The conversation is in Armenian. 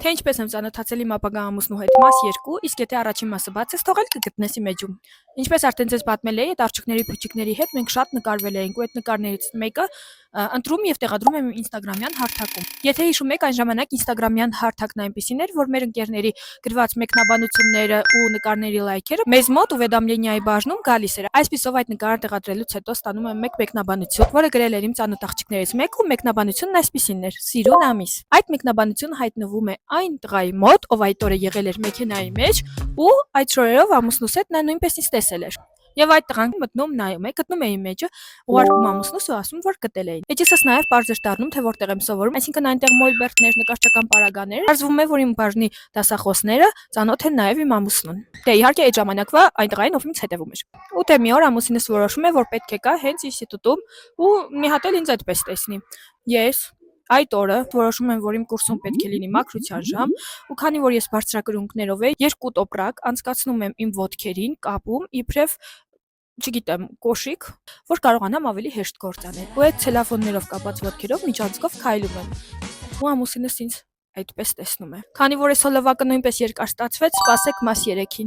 Թե ինչպես եմ ծանոթացել իմ ապագա ամուսնու հետ, մաս 2, իսկ եթե առաջին մասը բաց ես թողել, կգտնես իմեջում։ Ինչպես արդեն ձեզ պատմել էի, այդ աղջիկների փուչիկների հետ մենք շատ նկարվել էինք, ու այդ նկարներից մեկը ընտրում եւ տեղադրում եմ իմ ինստագրամյան հարթակում։ Եթե հիշում եք, այն ժամանակ ինստագրամյան հարթակն այնպեսին էր, որ մեր ընկերների գրված մեկնաբանությունները ու նկարների լայքերը մեզ մոտ уведомления-ի բաժնում գալիս էր։ Այսպիսով այդ նկարը տեղադրելուց հետո ստանում եմ մեկ մեկնաբանություն, որը գրել էր իմ ծանոթ աղջիկներից մեկը, ու մեկնաբանությունն այսպեսին էր. Սիրուն ամիս։ Այդ մեկնաբանությունը հայտնվում է այն տղայի մոտ, ով այդ օրը եղել էր մեքենայի մեջ, ու այդ շորերով ամուսնուս հետ նա նույնպես ինձ տեսել էր։ Եվ այդ տղան մտնում նայում է, գտնում է իմ մեջը, ուղարկում ամուսնուս ու ասում, որ գտել էին։ Էջիսս նաև պարզ էր դառնում, թե որտեղ եմ սովորում, այսինքն այնտեղ մոլբերտներ, նկարչական պարագաներ։ Պարզվում է, որ իմ բաժնի դասախոսները ծանոթ են նաև իմ ամուսնուն։ Դե իհարկե այդ ժամանակվա այն տղային, ով ինձ հետևում էր։ Ու դե մի օր ամուսինս որոշում է, որ պետք է գա հենց ինստիտուտում ու մի հատ էլ ինձ այդպես տեսնի։ Ես այդ օրը որոշում եմ, որ իմ կուրսում պետք է լինի մաքրության ժամ, ու քանի որ ես բարձրակրունկներով էի, 2 տոպրակ անցկացնում եմ իմ ոտքերին, կապում, իբրև չգիտեմ, կոշիկ, որ կարողանամ ավելի հեշտ գործանել։ Ու այդ ցելոֆոններով կապած ոտքերով միջանցքով քայլում եմ։ Ու ամուսինս ինձ այդպես տեսնում է։ Քանի որ այս հոլովակը նույնպես երկար ստացվեց, սպասեք մաս 3-ին։